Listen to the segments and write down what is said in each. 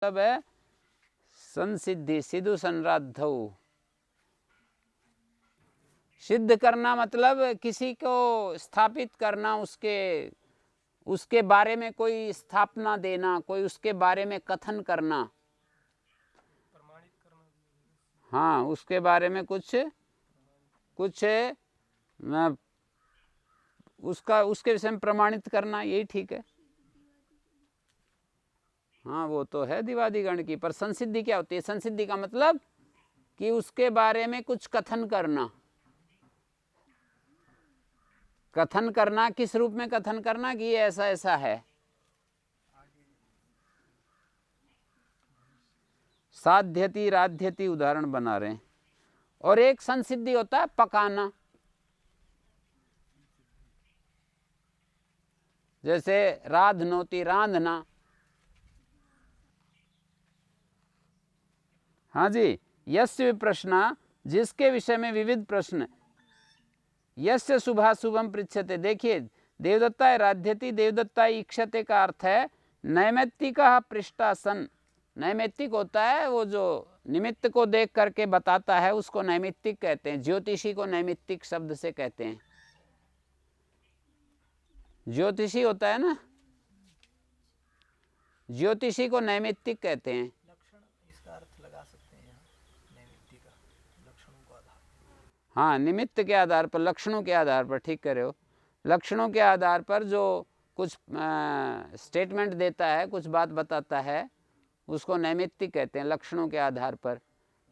मतलब है संसिद्धि, सिद्धु संराद्धौ। सिद्ध करना मतलब किसी को स्थापित करना, उसके बारे में कोई स्थापना देना, कोई उसके बारे में कथन करना, प्रमाणित करना। हाँ, उसके बारे में कुछ उसके विषय में प्रमाणित करना, यही ठीक है। हाँ, वो तो है दिवादिगण की, पर संसिद्धि क्या होती है? संसिद्धि का मतलब कि उसके बारे में कुछ कथन करना। कथन करना किस रूप में कथन करना कि ये ऐसा ऐसा है। साध्यति राध्यति उदाहरण बना रहे हैं। और एक संसिद्धि होता है पकाना, जैसे राधनोति, रांधना। हाँ जी, यस्य प्रश्न, जिसके विषय में विविध प्रश्न, यस्य शुभाशुभम पृच्छते। देखिए, देवदत्ता राध्यति, देवदत्ता इक्षते का अर्थ है नैमित्तिक पृष्ठासन। नैमित्तिक होता है वो जो निमित्त को देख करके बताता है, उसको नैमित्तिक कहते हैं। ज्योतिषी को नैमित्तिक शब्द से कहते हैं। ज्योतिषी होता है ना, ज्योतिषी को नैमित्तिक कहते हैं। लक्षण इसका अर्थ लगा सकते हैं यहाँ, नैमित्तिक लक्षणों को आधार। हाँ, निमित्त के आधार पर, लक्षणों के आधार पर, ठीक कह रहे हो। लक्षणों के आधार पर जो कुछ स्टेटमेंट देता है, कुछ बात बताता है, उसको नैमित्तिक कहते हैं, लक्षणों के आधार पर।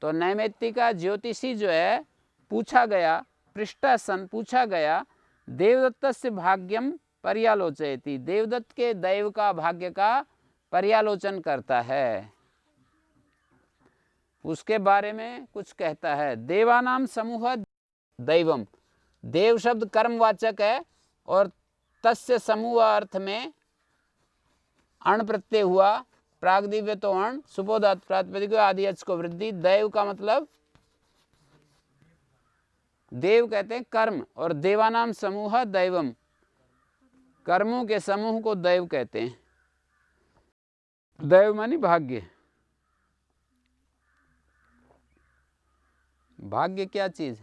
तो नैमित्तिका ज्योतिषी जो है, पूछा गया, पृष्ठासन पूछा गया, देवदत्त से भाग्यम पर्यालोचयति, देवदत्त के दैव का, भाग्य का पर्यालोचन करता है, उसके बारे में कुछ कहता है। देवानाम समूह दैवम, देव शब्द कर्मवाचक है और तस्य समूह अर्थ में अण प्रत्यय हुआ, प्रागदिव्य तो अण, सुपोधात प्रातिपदिक आदि अच को वृद्धि। दैव का मतलब देव कहते हैं कर्म, और देवानाम समूह दैवम, कर्मों के समूह को दैव कहते हैं। दैव मानी भाग्य। भाग्य क्या चीज?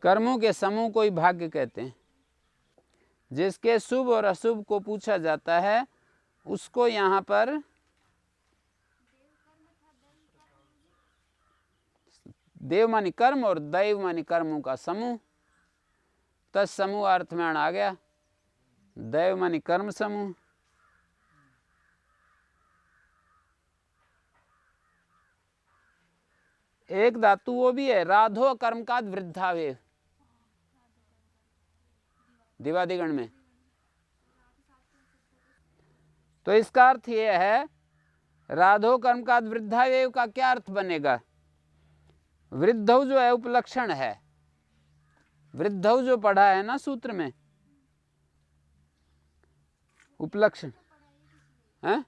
कर्मों के समूह को ही भाग्य कहते हैं। जिसके शुभ और अशुभ को पूछा जाता है, उसको यहाँ पर देव मानी कर्म और दैव मानी कर्मों का समूह। तत्समूह अर्थ में आ गया। दैव मानी कर्म समूह। एक धातु वो भी है, राधो कर्म का वृद्धावेव, दिवादिगण में। तो इसका अर्थ यह है, राधो कर्म का वृद्धावेव का क्या अर्थ बनेगा? वृद्धौ जो है उपलक्षण है। वृद्धौ जो पढ़ा है ना सूत्र में, उपलक्षण है।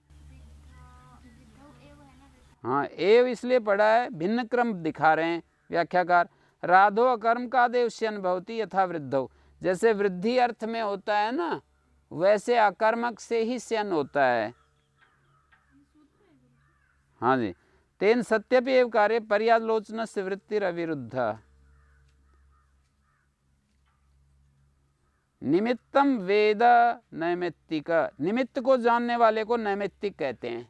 हाँ, एव इसलिए पढ़ा है, भिन्न क्रम दिखा रहे हैं व्याख्याकार। राधो अकर्म का देव श्यन भवती यथा वृद्धौ, जैसे वृद्धि अर्थ में होता है ना, वैसे अकर्मक से ही श्यन होता है। हाँ जी, तेन सत्यपि एव कार्य पर्यालोचन से वृत्तिर अविरुद्ध। निमित्तम वेद नैमित्तिक, निमित्त को जानने वाले को नैमित्तिक कहते हैं।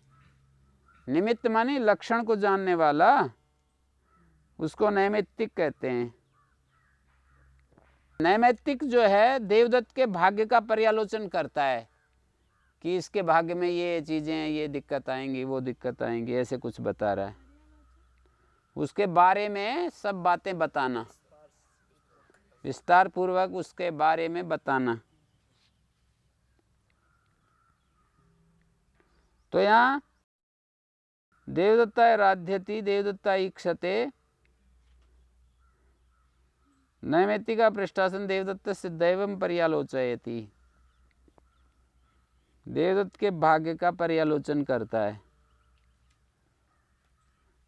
निमित्त मानी लक्षण को जानने वाला, उसको नैमित्तिक कहते हैं। नैमित्तिक जो है देवदत्त के भाग्य का पर्यालोचन करता है कि इसके भाग्य में ये चीजें, ये दिक्कत आएंगी, वो दिक्कत आएंगी, ऐसे कुछ बता रहा है। उसके बारे में सब बातें बताना, विस्तार पूर्वक उसके बारे में बताना। तो यहाँ देवदत्ता राध्यति, देवदत्ता ईक्षते, नैमित्तिका पृष्ठासन देवदत्त से दैवम पर्यालोचयति, देवदत्त के भाग्य का पर्यालोचन करता है।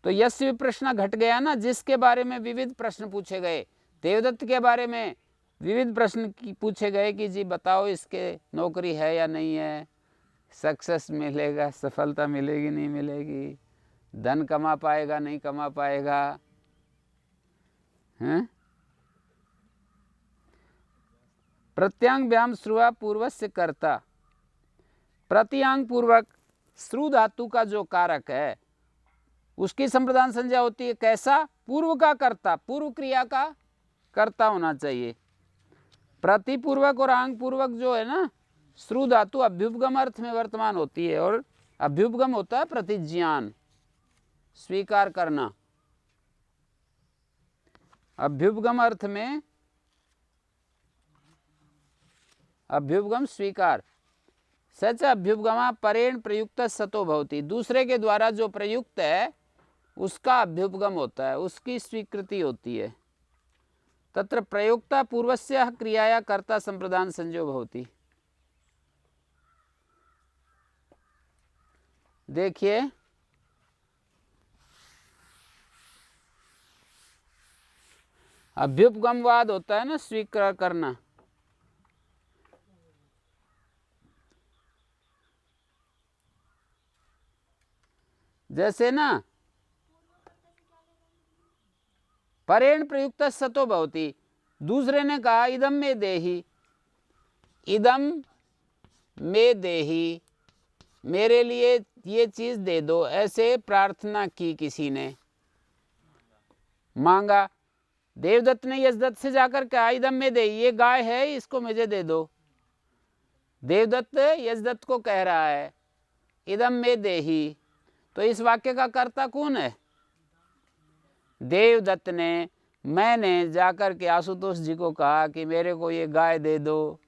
तो यस्य प्रश्न घट गया ना, जिसके बारे में विविध प्रश्न पूछे गए। देवदत्त के बारे में विविध प्रश्न पूछे गए कि जी बताओ इसके नौकरी है या नहीं है, सक्सेस मिलेगा, सफलता मिलेगी नहीं मिलेगी, धन कमा पाएगा नहीं कमा पाएगा, हैं? प्रत्यांग व्याम श्रुआ पूर्वस्य कर्ता, प्रत्यांग पूर्वक श्रु धातु का जो कारक है उसकी संप्रदान संज्ञा होती है कैसा? पूर्व का कर्ता, पूर्व क्रिया का कर्ता होना चाहिए। प्रतिपूर्वक और आंग पूर्वक जो है ना, श्रु धातु अभ्युपगम अर्थ में वर्तमान होती है, और अभ्युपगम होता है प्रतिज्ञान, स्वीकार करना। अभ्युपगम अर्थ में अभ्युपगम स्वीकार, सच अभ्युपगमा परेण प्रयुक्त सतो भवति, दूसरे के द्वारा जो प्रयुक्त है उसका अभ्युपगम होता है, उसकी स्वीकृति होती है। तत्र प्रयुक्ता पूर्वस्य क्रियाया कर्ता संप्रदान संज्ञो भवति। देखिए अभ्युपगमवाद होता है ना, स्वीकार करना। जैसे ना परेण प्रयुक्त सतो भवति, दूसरे ने कहा इदम में देही, इदम में देही, मेरे लिए ये चीज दे दो, ऐसे प्रार्थना की किसी ने, मांगा। देवदत्त ने यशदत्त से जाकर कहा इदम में दे, ये गाय है इसको मुझे दे दो। देवदत्त यशदत्त को कह रहा है इदम में देही, तो इस वाक्य का कर्ता कौन है? देवदत्त ने। मैंने जाकर के आशुतोष जी को कहा कि मेरे को ये गाय दे दो,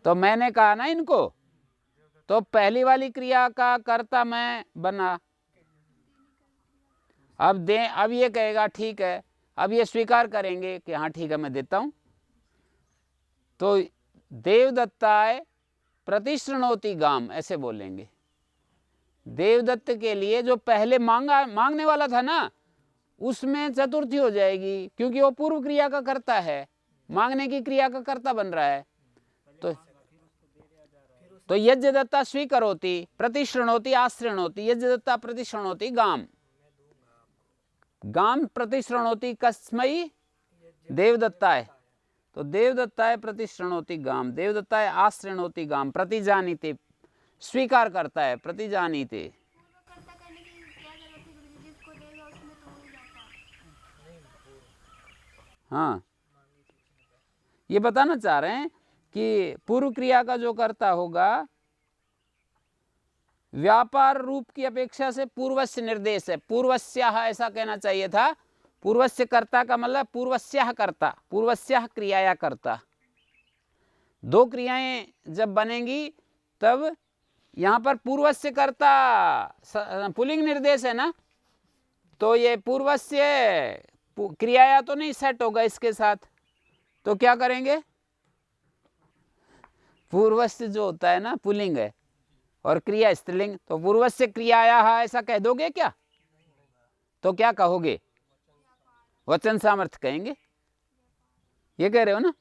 तो मैंने कहा ना इनको, तो पहली वाली क्रिया का कर्ता मैं बना। अब ये कहेगा ठीक है, अब ये स्वीकार करेंगे कि हाँ ठीक है मैं देता हूं। तो देवदत्ताय प्रतिशृणोति गाम, ऐसे बोलेंगे। देवदत्त के लिए जो पहले मांगने वाला था ना, उसमें चतुर्थी हो जाएगी, क्योंकि वो पूर्व क्रिया का कर्ता है, मांगने की क्रिया का कर्ता बन रहा है। तो यज्ञ दत्ता स्वीकरोति प्रतिशृणोति आश्रृणोति, यज्ञ दत्ता प्रतिशृणोति गाम, गाम प्रतिशृणोति कस्मै? देवदत्ताय। तो देवदत्ताय प्रतिशृणोति गाम, देवदत्ताय आश्रृणोति गाम, प्रतिजानीते, स्वीकार करता है, प्रतिजानीते। हाँ, ये बताना चाह रहे हैं कि पूर्व क्रिया का जो कर्ता होगा व्यापार रूप की अपेक्षा से पूर्वस्य निर्देश है, पूर्वस्याह ऐसा कहना चाहिए था। पूर्वस्य कर्ता का मतलब पूर्वस्याह कर्ता, पूर्वस्याह क्रियाया कर्ता। दो क्रियाएं जब बनेंगी तब यहां पर पूर्वस्य कर्ता पुल्लिंग निर्देश है ना, तो ये पूर्वस्य क्रियाया तो नहीं सेट होगा इसके साथ, तो क्या करेंगे? पूर्वस्य जो होता है ना पुल्लिंग है और क्रिया स्त्रीलिंग, तो पूर्वस्य क्रियाया ऐसा कह दोगे क्या? तो क्या कहोगे? वचन सामर्थ्य कहेंगे। ये कह रहे हो ना?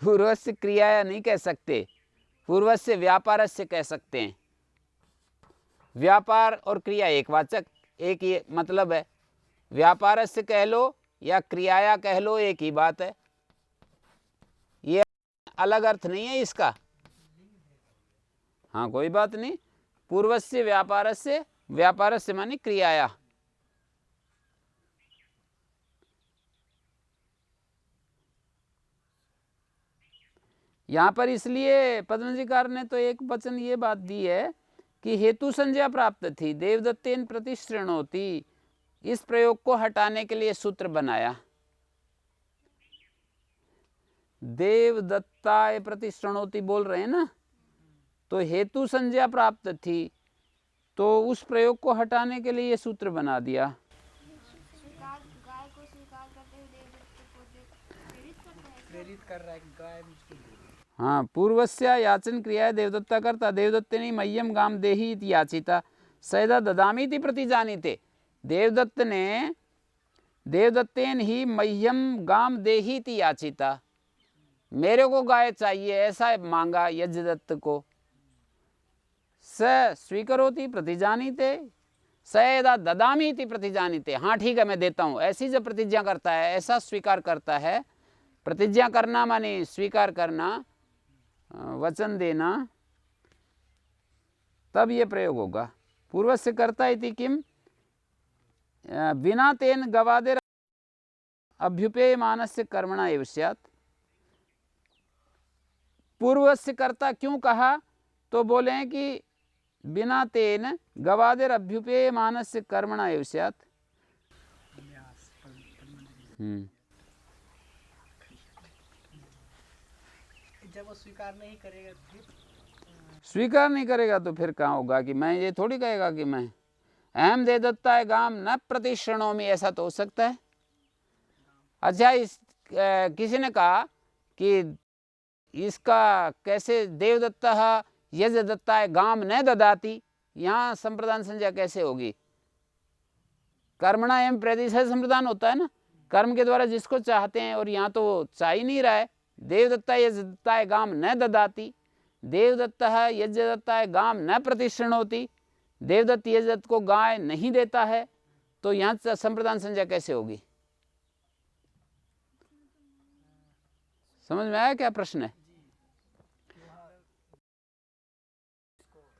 पूर्वस्य क्रियाया नहीं कह सकते, पूर्वस्य व्यापारस्य कह सकते हैं। व्यापार और क्रिया एक वाचक, एक ही मतलब है। व्यापारस्य कह लो या क्रियाया कह लो, एक ही बात है, ये अलग अर्थ नहीं है इसका। हाँ कोई बात नहीं। पूर्वस्य व्यापारस्य, व्यापारस्य माने क्रियाया। यहां पर इसलिए पद्मजीकार ने तो एक वचन ये बात दी है कि हेतु संज्ञा प्राप्त थी, देवदत्तेन प्रतिशृणोति, इस प्रयोग को हटाने के लिए सूत्र बनाया। देवदत्ताय प्रतिशृणोति बोल रहे हैं ना, तो हेतु संज्ञा प्राप्त थी, तो उस प्रयोग को हटाने के लिए ये सूत्र बना दिया। प्रेरित कर रहा है गाय। हाँ, पूर्वस्य याचन क्रिया देवदत्ता करता, देवदत्तेन मह्यम गाम देहि इति याचिता, सयदा ददामि इति प्रतिजानीते। देवदत्त ने देवदत्तेन ही मह्यम गाम देहीति याचिता, मेरे को गाय चाहिए ऐसा मांगा यज्ञदत्त को। स स्वीकरोति प्रतिजानीते, स यदा ददामीति प्रतिजानीते, हाँ ठीक है मैं देता हूँ, ऐसी जब प्रतिज्ञा करता है, ऐसा स्वीकार करता है। प्रतिज्ञा करना माने स्वीकार करना, वचन देना, तब ये प्रयोग होगा। पूर्वस्य कर्ता इति किम बिना तेन गवादेर अभ्युपेयमानस्य कर्मणा एव स्यात्। पूर्वस्य कर्ता क्यों कहा, तो बोले हैं कि बिना तेन गवादेर अभ्युपेयमानस्य कर्मणा एव स्यात्। जब वो स्वीकार नहीं करेगा फिर स्वीकार नहीं करेगा तो फिर कहाँ होगा कि मैं, ये थोड़ी कहेगा कि मैं अहम दे दत्ता है गाम न प्रतिश्रणोमि, ऐसा तो हो सकता है। अच्छा किसी ने कहा कि इसका कैसे देवदत्ता यज दत्ता है गाम न ददाती, यहाँ संप्रदान संज्ञा कैसे होगी? कर्मणा एवं प्रतिशत संप्रदान होता है ना, कर्म के द्वारा जिसको चाहते हैं, और यहाँ तो वो चाह ही नहीं रहा है। देवदत्ता यज दत्ता है गाम न ददाती, देवदत्ता यज दत्ता है गाम न प्रतिष्ठिणोति, देवदत्त यजदत्त को गाय नहीं देता है, तो यहाँ संप्रदान संज्ञा कैसे होगी? समझ में आया क्या प्रश्न है?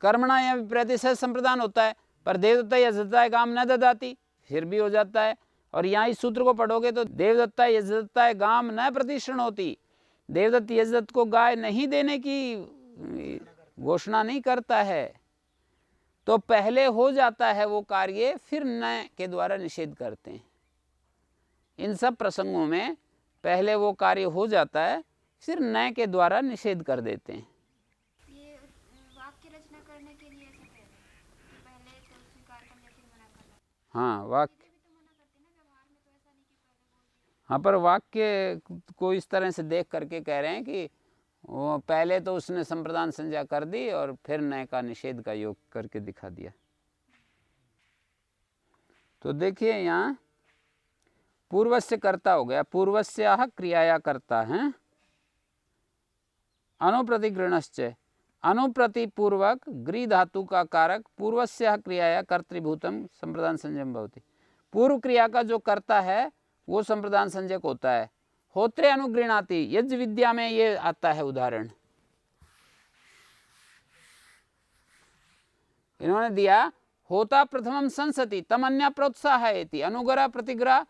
कर्मणा या प्रतिशत संप्रदान होता है, पर देवदत्ता यजदत्ता है गाम न ददाती फिर भी हो जाता है। और यहाँ इस सूत्र को पढ़ोगे तो देवदत्ता यजदत्ता है गाम न प्रतिष्ठिणोति, देवदत्त यजदत्त को गाय नहीं देने की घोषणा नहीं करता है, तो पहले हो जाता है वो कार्य, फिर न के द्वारा निषेध करते हैं। इन सब प्रसंगों में पहले वो कार्य हो जाता है, फिर न के द्वारा निषेध कर देते हैं। ये वाक्य रचना करने के लिए ऐसा कह रहे हैं, पहले तो स्वीकार करने फिर मना करना। हाँ वाक्य, भी तो मना करते हैं ना, व्यवहार में तो ऐसा नहीं कि पहले बोल दिया। हाँ पर वाक्य को इस तरह से देख करके कह रहे हैं कि वो पहले तो उसने संप्रदान संज्ञा कर दी और फिर नए का निषेध का योग करके दिखा दिया। तो देखिए यहाँ पूर्वस्य कर्ता हो गया, पूर्वस्य क्रियाया कर्ता है। अनुप्रतिगृणश्च, अनुप्रतिपूर्वक गृह धातु का कारक पूर्वस्य क्रियाया कर्तृभूतम संप्रदान संज्ञम भवति। पूर्व क्रिया का जो कर्ता है वो संप्रदान संज्ञक होता है। होत्रे अनुगृणाति, यज्ञ विद्या में ये आता है उदाहरण, इन्होंने दिया होता प्रथमम संसति तम अन्य प्रोत्साहयति। अनुगर प्रतिग्रह,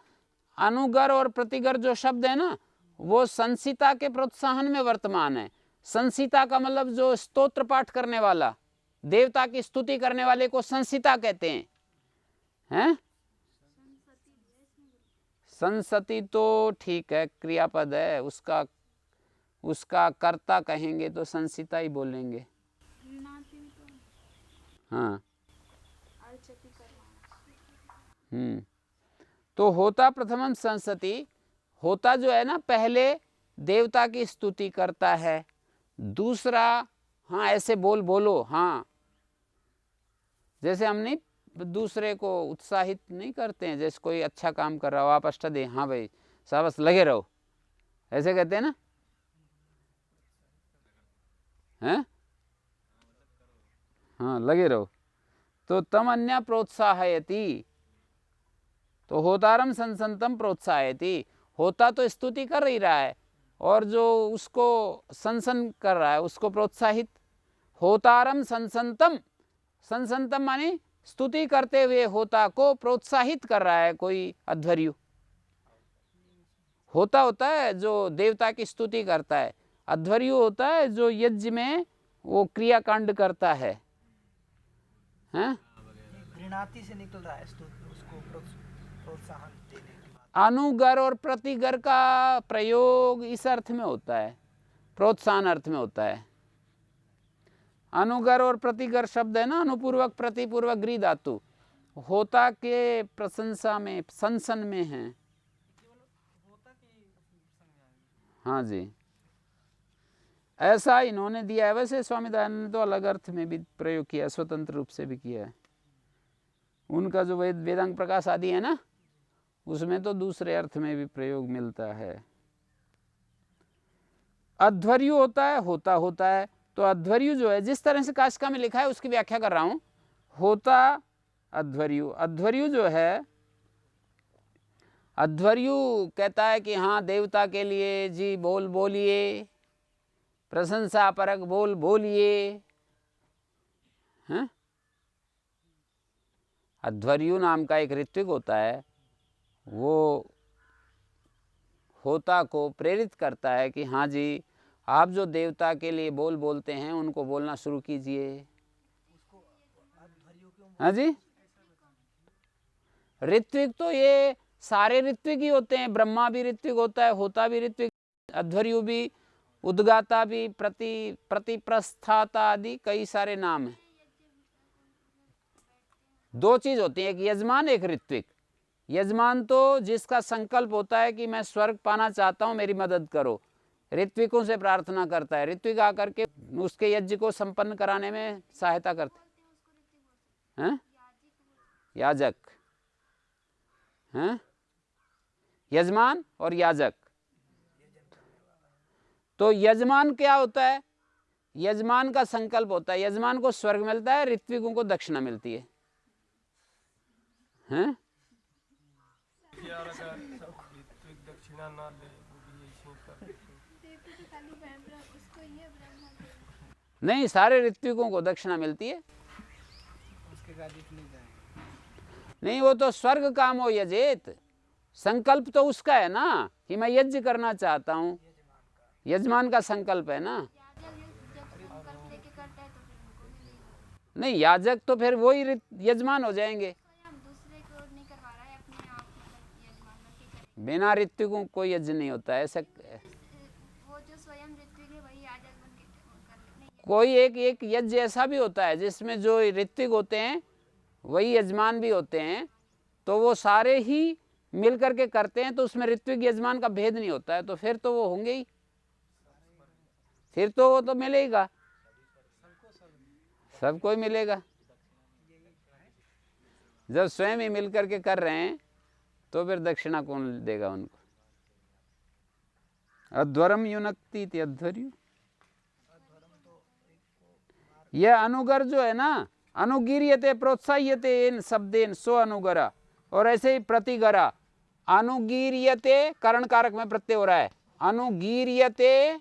अनुगर और प्रतिगर जो शब्द है ना, वो संसिता के प्रोत्साहन में वर्तमान है। संसिता का मतलब जो स्तोत्र पाठ करने वाला, देवता की स्तुति करने वाले को संसिता कहते हैं? संसति तो ठीक है, क्रियापद है, उसका कर्ता कहेंगे तो संसिता ही बोलेंगे। हाँ तो होता प्रथमम संसति, होता जो है ना पहले देवता की स्तुति करता है। दूसरा, हाँ ऐसे बोलो, हाँ जैसे हम नहीं दूसरे को उत्साहित नहीं करते हैं, जैसे कोई अच्छा काम कर रहा हो आप अष्टदे, हाँ भाई शाबाश लगे रहो, ऐसे कहते हैं ना, हैं? हाँ लगे रहो। तो तम अन्य प्रोत्साहयति, तो होतारम संसंतम प्रोत्साहयति, होता तो स्तुति कर ही रहा है और जो उसको संसन कर रहा है उसको प्रोत्साहित। होतारम संसंतम, संसंतम माने स्तुति करते हुए होता को प्रोत्साहित कर रहा है कोई अध्वर्यु। होता होता है जो देवता की स्तुति करता है, अध्वर्यु होता है जो यज्ञ में वो क्रियाकांड करता है। हैं? गृणाति से निकल रहा है, उसको प्रोत्साहन देने के बाद। अनुगर और प्रतिगर का प्रयोग इस अर्थ में होता है, प्रोत्साहन अर्थ में होता है। अनुगर और प्रतिगर शब्द है ना, अनुपूर्वक प्रतिपूर्वक गृह धातु, होता के प्रशंसा में, संसन में है। हाँ जी, ऐसा इन्होंने दिया है। वैसे स्वामी दयानंद ने तो अलग अर्थ में भी प्रयोग किया, स्वतंत्र रूप से भी किया है। उनका जो वेदांग प्रकाश आदि है ना, उसमें तो दूसरे अर्थ में भी प्रयोग मिलता है। अध्वर्यु होता है, होता होता है, तो अध्वर्यु जो है जिस तरह से काशिका में लिखा है उसकी व्याख्या कर रहा हूं। होता अध्वर्यु, अध्वर्यु जो है, अध्वर्यु कहता है कि हाँ देवता के लिए जी बोल बोलिए, प्रशंसा परक बोल बोलिए, हैं? अध्वर्यु नाम का एक ऋत्विक होता है, वो होता को प्रेरित करता है कि हाँ जी आप जो देवता के लिए बोल बोलते हैं उनको बोलना शुरू कीजिए। हाँ जी, ऋत्विक तो ये सारे ऋत्विक ही होते हैं, ब्रह्मा भी ऋत्विक होता है, होता भी ऋत्विक, अध्वर्यु भी, उद्गाता भी, प्रतिप्रस्थाता आदि कई सारे नाम हैं। दो चीज होती है, एक यजमान एक ऋत्विक। यजमान तो जिसका संकल्प होता है कि मैं स्वर्ग पाना चाहता हूं मेरी मदद करो, ऋत्विकों से प्रार्थना करता है, ऋत्विक आकर के उसके यज्ञ को संपन्न कराने में सहायता करते हैं। याजक, हैं? यजमान और याजक। तो यजमान क्या होता है? यजमान का संकल्प होता है, यजमान को स्वर्ग मिलता है, ऋत्विकों को दक्षिणा मिलती है। हैं? दक्षिणा ना ले नहीं, सारे ऋत्विकों को दक्षिणा मिलती है। उसके नहीं, वो तो स्वर्ग काम हो यजेत, संकल्प तो उसका है ना कि मैं यज्ञ करना चाहता हूँ, यजमान का संकल्प है ना। नहीं, याजक तो फिर वही यजमान हो जाएंगे। बिना ऋत्विकों कोई यज्ञ नहीं होता ऐसा। वो जो स्वयं ऋत्विक है वही याजक बन के कोई एक यज्ञ ऐसा भी होता है जिसमें जो ऋत्विक होते हैं वही यजमान भी होते हैं, तो वो सारे ही मिल करके करते हैं, तो उसमें ऋत्विक यजमान का भेद नहीं होता है, तो फिर तो वो होंगे ही, फिर तो वो तो मिलेगा, सबको ही मिलेगा। जब स्वयं ही मिल करके कर रहे हैं तो फिर दक्षिणा कौन देगा उनको? अध्वरम युनक्ति इति अध्वर्यु। यह अनुगर जो है ना, अनुगीर्यते प्रोत्साह्यते इन शब्देन सो अनुगरा, और ऐसे ही प्रतिगरा। अनुगीर्यते करण कारक में प्रत्यय हो रहा है, अनुगीर्यते,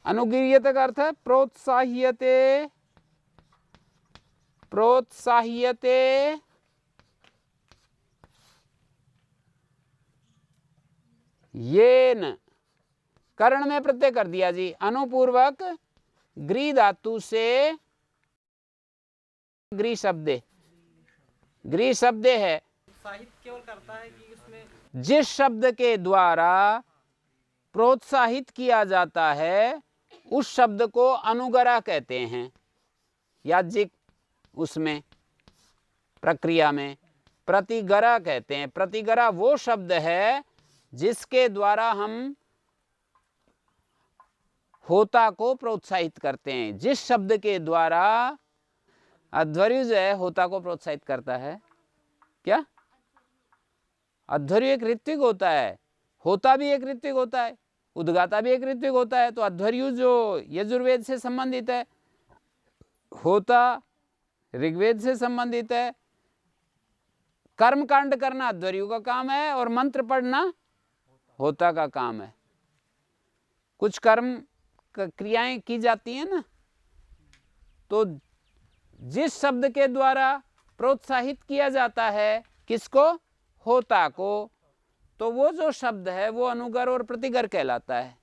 अनुगीर्यते का अर्थ है प्रोत्साह्यते, प्रोत्साह्यते येन, कर्ण में प्रत्यय कर दिया जी, अनुपूर्वक ग्री धातु से, ग्री शब्द, ग्री शब्द है, साहित्य केवल करता है कि उसमें जिस शब्द के द्वारा प्रोत्साहित किया जाता है उस शब्द को अनुगरा कहते हैं। याज्ञिक उसमें प्रक्रिया में प्रतिगरा कहते हैं। प्रतिगरा वो शब्द है जिसके द्वारा हम होता को प्रोत्साहित करते हैं। जिस शब्द के द्वारा अध्वर्यु जो है होता को प्रोत्साहित करता है, क्या अध्वर्यु एक ऋत्विक होता है, होता भी एक ऋत्विक होता है, उद्गाता भी एक ऋत्विक होता है। तो अध्वर्यु जो यजुर्वेद से संबंधित है, होता ऋग्वेद से संबंधित है। कर्म कांड करना अध्वर्यु का काम है और मंत्र पढ़ना होता का काम है। कुछ कर्म क्रियाएं की जाती हैं ना, तो जिस शब्द के द्वारा प्रोत्साहित किया जाता है किसको? होता को, तो वो जो शब्द है वो अनुगर और प्रतिगर कहलाता है।